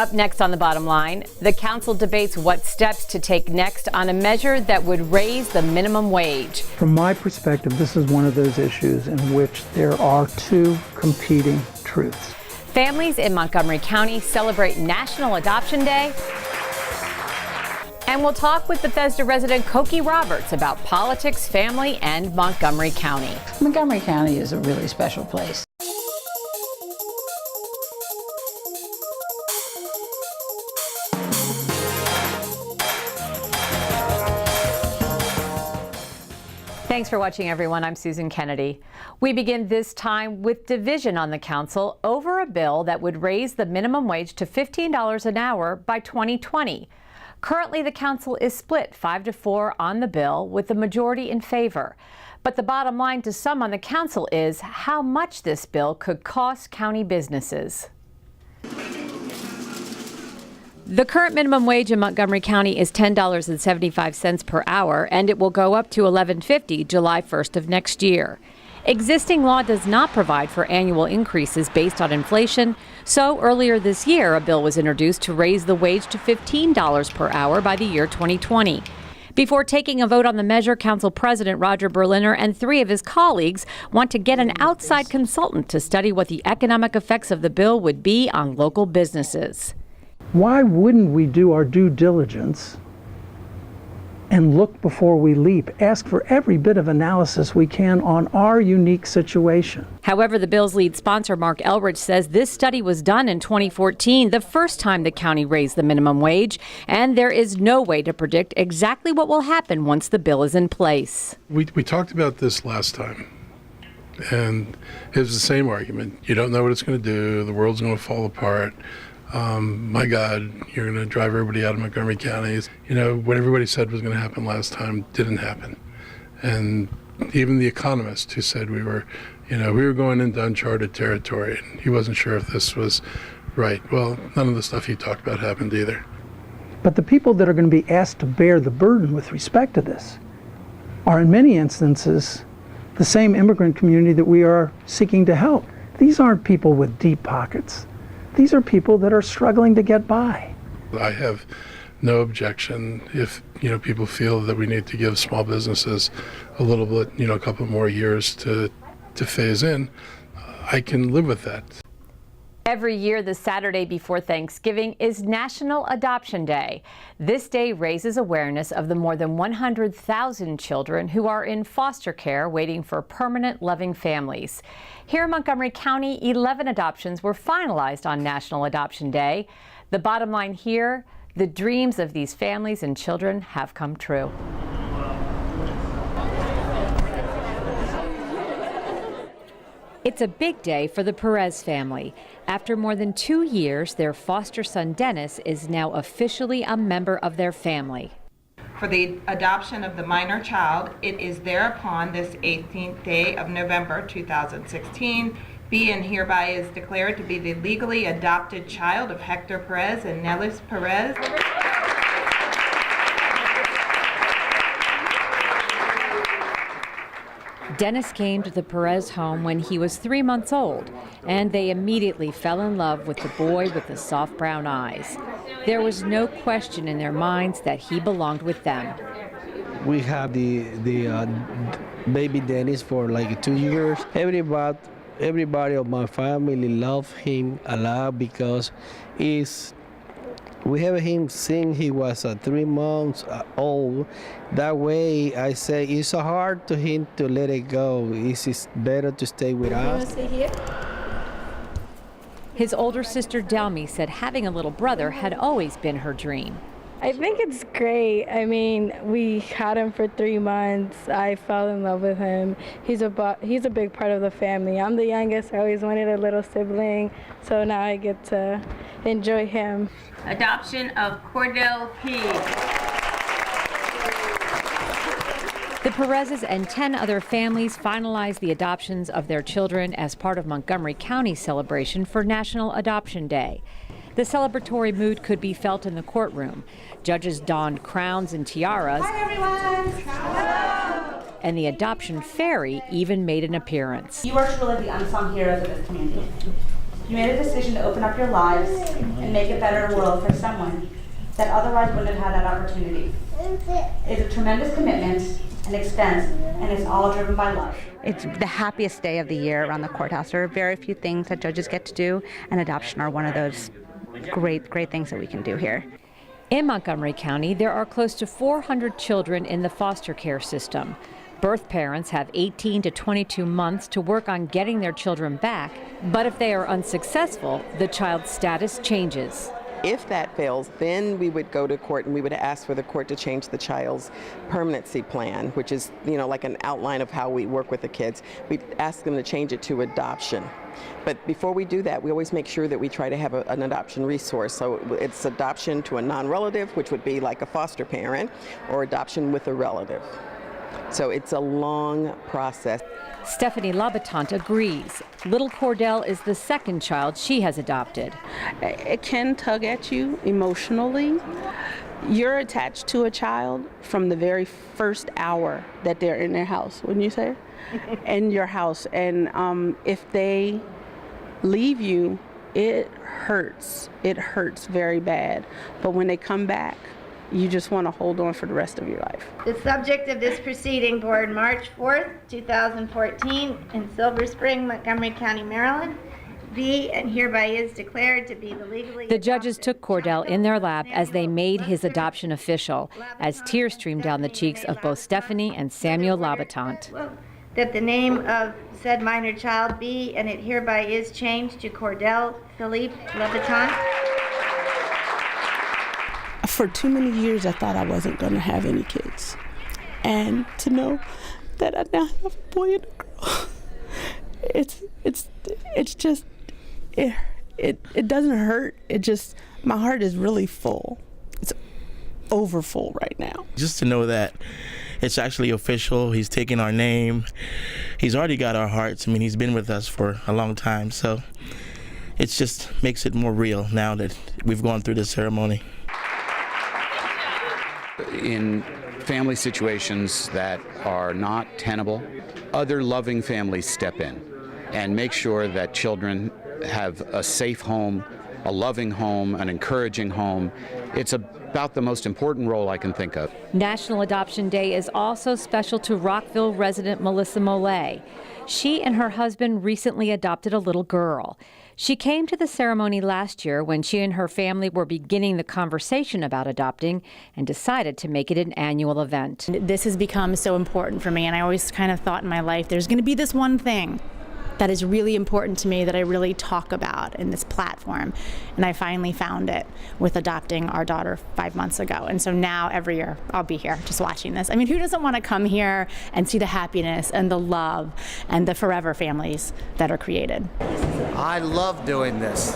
Up next on The Bottom Line, the council debates what steps to take next on a measure that would raise the minimum wage. From my perspective, this is one of those issues in which there are two competing truths. Families in Montgomery County celebrate National Adoption Day. And we'll talk with Bethesda resident Cokie Roberts about politics, family, and Montgomery County. Montgomery County is a really special place. Thanks for watching, everyone. I'm Susan Kennedy. We begin this time with division on the council over a bill that would raise the minimum wage to $15 an hour by 2020. Currently, the council is split 5-4 on the bill, with the majority in favor. But the bottom line to some on the council is how much this bill could cost county businesses. The current minimum wage in Montgomery County is $10.75 per hour, and it will go up to $11.50 July 1st of next year. Existing law does not provide for annual increases based on inflation, so earlier this year a bill was introduced to raise the wage to $15 per hour by the year 2020. Before taking a vote on the measure, Council President Roger Berliner and 3 of his colleagues want to get an outside consultant to study what the economic effects of the bill would be on local businesses. Why wouldn't we do our due diligence and look before we leap? Ask for every bit of analysis we can on our unique situation. However, the bill's lead sponsor, Mark Elrich, says this study was done in 2014, the first time the county raised the minimum wage, and there is no way to predict exactly what will happen once the bill is in place. We talked about this last time, and it was the same argument. You don't know what it's going to do. The world's going to fall apart. My God, you're going to drive everybody out of Montgomery County. You know, what everybody said was going to happen last time didn't happen. And even the economist who said we were going into uncharted territory, and he wasn't sure if this was right. Well, none of the stuff he talked about happened either. But the people that are going to be asked to bear the burden with respect to this are in many instances the same immigrant community that we are seeking to help. These aren't people with deep pockets. These are people that are struggling to get by. I have no objection if, people feel that we need to give small businesses a little bit, a couple more years to phase in. I can live with that. Every year, the Saturday before Thanksgiving is National Adoption Day. This day raises awareness of the more than 100,000 children who are in foster care waiting for permanent, loving families. Here in Montgomery County, 11 adoptions were finalized on National Adoption Day. The bottom line here, the dreams of these families and children have come true. It's a big day for the Perez family. After more than 2 years, their foster son Dennis is now officially a member of their family. For the adoption of the minor child, it is thereupon this 18th day of November 2016, be and hereby is declared to be the legally adopted child of Hector Perez and Nellis Perez. Dennis came to the Perez home when he was 3 months old, and they immediately fell in love with the boy with the soft brown eyes. There was no question in their minds that he belonged with them. We have the baby Dennis for like 2 years. Everybody of my family love him a lot because we have him since he was 3 months old. That way, I say it's so hard to him to let it go. It's better to stay with us. His older sister Delmy said having a little brother had always been her dream. I think it's great. I mean, we had him for 3 months. I fell in love with him. He's a big part of the family. I'm the youngest. I always wanted a little sibling, so now I get to enjoy him. Adoption of Cordell P. The Perezes and 10 other families finalized the adoptions of their children as part of Montgomery County's celebration for National Adoption Day. The celebratory mood could be felt in the courtroom. Judges donned crowns and tiaras. Hi, everyone. Hello. And the adoption fairy even made an appearance. You are truly the unsung heroes of this community. You made a decision to open up your lives and make a better world for someone that otherwise wouldn't have had that opportunity. It is a tremendous commitment and expense, and it's all driven by love. It's the happiest day of the year around the courthouse. There are very few things that judges get to do, and adoption are one of those great things that we can do here. In Montgomery County, there are close to 400 children in the foster care system. Birth parents have 18 to 22 months to work on getting their children back, but if they are unsuccessful, the child's status changes. If that fails, then we would go to court and we would ask for the court to change the child's permanency plan, which is, like an outline of how we work with the kids. We ask them to change it to adoption. But before we do that, we always make sure that we try to have an adoption resource. So it's adoption to a non-relative, which would be like a foster parent, or adoption with a relative. So it's a long process. Stephanie Labatant agrees. Little Cordell is the second child she has adopted. It can tug at you emotionally. You're attached to a child from the very first hour that they're in their house, wouldn't you say? In your house. And if they leave you, it hurts. It hurts very bad. But when they come back, you just want to hold on for the rest of your life. The subject of this proceeding, born March 4th, 2014, in Silver Spring, Montgomery County, Maryland, be and hereby is declared to be the legally. The judges took Cordell in their lap as they made his adoption official, as tears streamed down the cheeks of both Stephanie and Samuel Labatant. That the name of said minor child be and it hereby is changed to Cordell Philippe Labatant. For too many years, I thought I wasn't going to have any kids. And to know that I now have a boy and a girl, it's just, it doesn't hurt. My heart is really full. It's over full right now. Just to know that it's actually official. He's taking our name. He's already got our hearts. I mean, he's been with us for a long time. So it just makes it more real now that we've gone through this ceremony. In family situations that are not tenable, other loving families step in and make sure that children have a safe home, a loving home, an encouraging home. It's about the most important role I can think of. National Adoption Day is also special to Rockville resident Melissa Mollet. She and her husband recently adopted a little girl. She came to the ceremony last year when she and her family were beginning the conversation about adopting and decided to make it an annual event. This has become so important for me, and I always kind of thought in my life there's going to be this one thing that is really important to me that I really talk about in this platform. And I finally found it with adopting our daughter 5 months ago. And so now every year I'll be here just watching this. I mean, who doesn't want to come here and see the happiness and the love and the forever families that are created? I love doing this.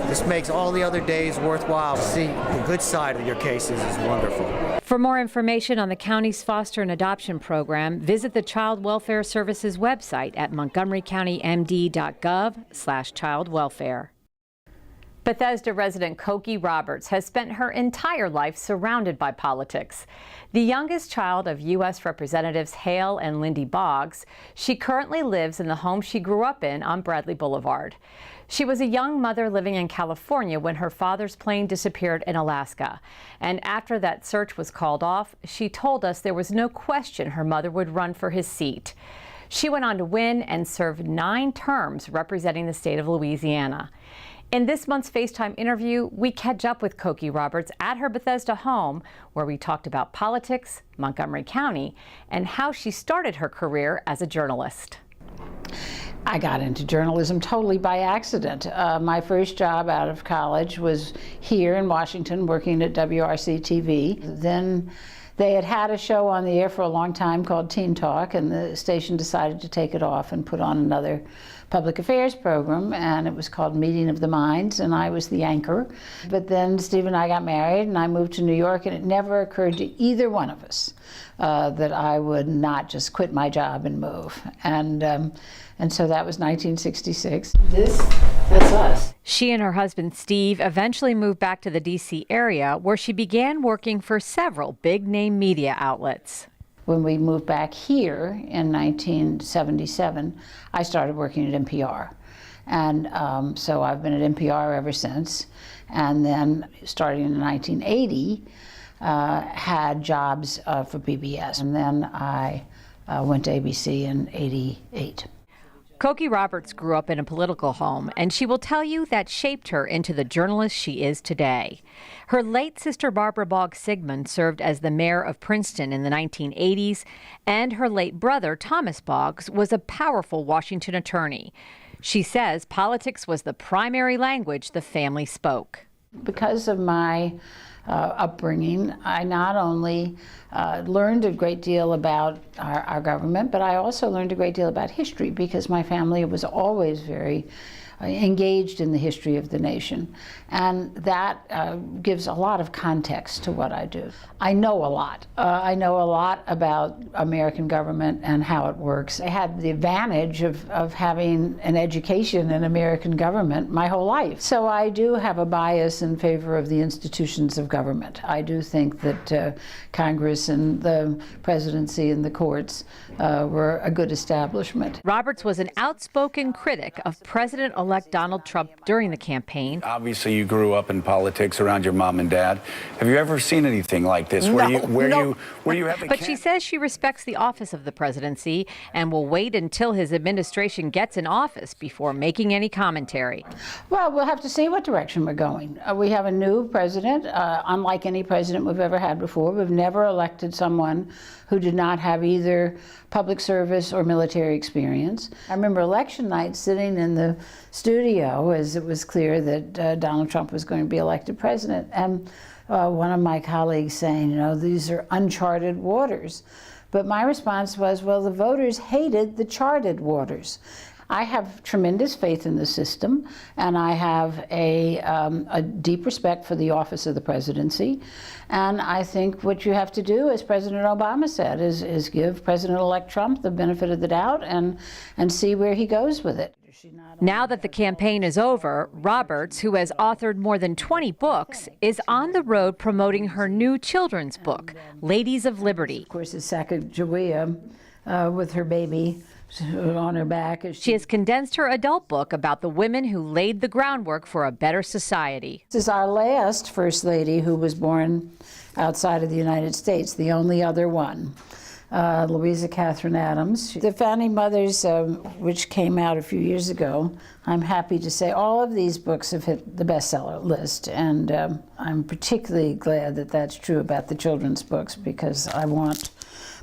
This makes all the other days worthwhile. See the good side of your cases is wonderful. For more information on the county's foster and adoption program, visit the Child Welfare Services website at montgomerycountymd.gov/child welfare. Bethesda resident Cokie Roberts has spent her entire life surrounded by politics. The youngest child of U.S. Representatives Hale and Lindy Boggs, she currently lives in the home she grew up in on Bradley Boulevard. She was a young mother living in California when her father's plane disappeared in Alaska. And after that search was called off, she told us there was no question her mother would run for his seat. She went on to win and served 9 terms representing the state of Louisiana. In this month's FaceTime interview, we catch up with Cokie Roberts at her Bethesda home, where we talked about politics, Montgomery County, and how she started her career as a journalist. I got into journalism totally by accident. My first job out of college was here in Washington, working at WRC-TV. Then they had a show on the air for a long time called Teen Talk, and the station decided to take it off and put on another public affairs program, and it was called Meeting of the Minds, and I was the anchor. But then Steve and I got married, and I moved to New York, and it never occurred to either one of us that I would not just quit my job and move. And so that was 1966. That's us. She and her husband Steve eventually moved back to the D.C. area, where she began working for several big-name media outlets. When we moved back here in 1977, I started working at NPR. And so I've been at NPR ever since. And then starting in 1980, had jobs for PBS. And then I went to ABC in 88. Cokie Roberts grew up in a political home, and she will tell you that shaped her into the journalist she is today. Her late sister Barbara Boggs Sigmund served as the mayor of Princeton in the 1980s, and her late brother Thomas Boggs was a powerful Washington attorney. She says politics was the primary language the family spoke. Because of my upbringing, I not only learned a great deal about our government, but I also learned a great deal about history, because my family was always very engaged in the history of the nation. And that gives a lot of context to what I do. I know a lot. I know a lot about American government and how it works. I had the advantage of having an education in American government my whole life. So I do have a bias in favor of the institutions of government. I do think that Congress and the presidency and the courts were a good establishment. Roberts was an outspoken critic of President-elect Donald Trump during the campaign. Obviously, you grew up in politics around your mom and dad. Have you ever seen anything like this where you have a But she says she respects the office of the presidency and will wait until his administration gets in office before making any commentary. Well, we'll have to see what direction we're going. We have a new president, unlike any president we've ever had before. We've never elected someone who did not have either public service or military experience. I remember election night sitting in the studio as it was clear that Donald Trump was going to be elected president, and one of my colleagues saying, you know, these are uncharted waters. But my response was, well, the voters hated the charted waters. I have tremendous faith in the system, and I have a deep respect for the office of the presidency. And I think what you have to do, as President Obama said, is give President-elect Trump the benefit of the doubt and see where he goes with it. Now that the campaign is over, Roberts, who has authored more than 20 books, is on the road promoting her new children's book, Ladies of Liberty. Of course, it's Sacagawea with her baby on her back. She has condensed her adult book about the women who laid the groundwork for a better society. This is our last First Lady who was born outside of the United States, the only other one. Louisa Catherine Adams. The Founding Mothers, which came out a few years ago, I'm happy to say all of these books have hit the bestseller list, and I'm particularly glad that that's true about the children's books, because I want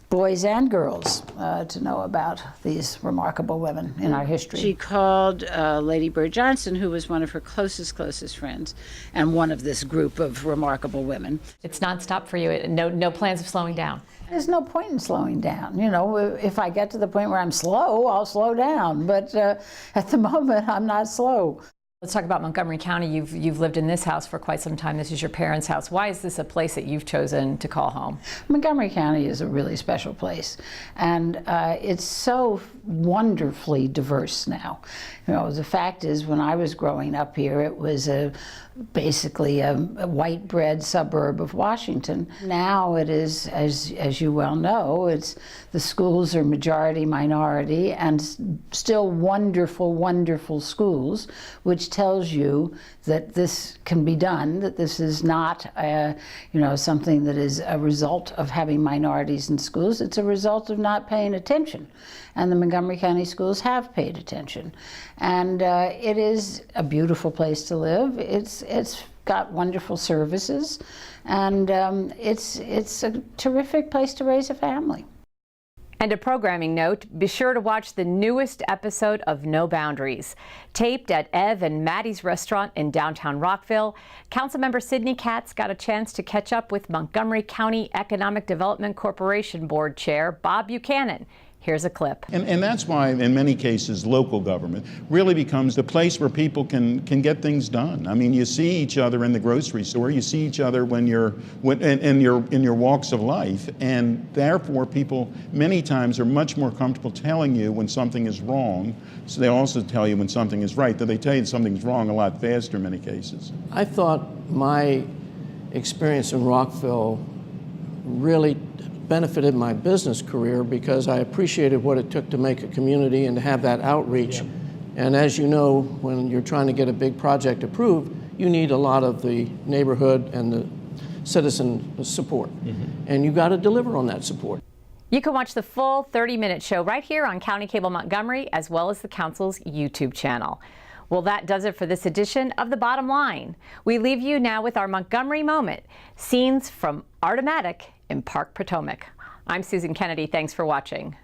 boys and girls to know about these remarkable women in our history. She called Lady Bird Johnson, who was one of her closest friends, and one of this group of remarkable women. It's nonstop for you, no plans of slowing down? There's no point in slowing down. You know, if I get to the point where I'm slow, I'll slow down. But at the moment, I'm not slow. Let's talk about Montgomery County. You've lived in this house for quite some time. This is your parents' house. Why is this a place that you've chosen to call home? Montgomery County is a really special place, and it's so wonderfully diverse now. You know, the fact is, when I was growing up here, it was basically a white bread suburb of Washington. Now it is, as you well know, the schools are majority minority, and still wonderful, wonderful schools, which tells you that this can be done, that this is not something that is a result of having minorities in schools. It's a result of not paying attention. And the Montgomery County schools have paid attention. And it is a beautiful place to live. It's got wonderful services, and it's a terrific place to raise a family. And a programming note, be sure to watch the newest episode of No Boundaries. Taped at Ev and Maddie's restaurant in downtown Rockville, Councilmember Sidney Katz got a chance to catch up with Montgomery County Economic Development Corporation Board Chair Bob Buchanan. Here's a clip. And that's why, in many cases, local government really becomes the place where people can get things done. I mean, you see each other in the grocery store, you see each other in your walks of life, and therefore people many times are much more comfortable telling you when something is wrong. So they also tell you when something is right, though they tell you something's wrong a lot faster in many cases. I thought my experience in Rockville really benefited my business career, because I appreciated what it took to make a community and to have that outreach And as you know, when you're trying to get a big project approved, you need a lot of the neighborhood and the citizen support. And you got to deliver on that support. You can watch the full 30-minute show right here on County Cable Montgomery, as well as the Council's YouTube channel. Well, that does it for this edition of The Bottom Line. We leave you now with our Montgomery moment, scenes from Artomatic in Park Potomac. I'm Susan Kennedy. Thanks for watching.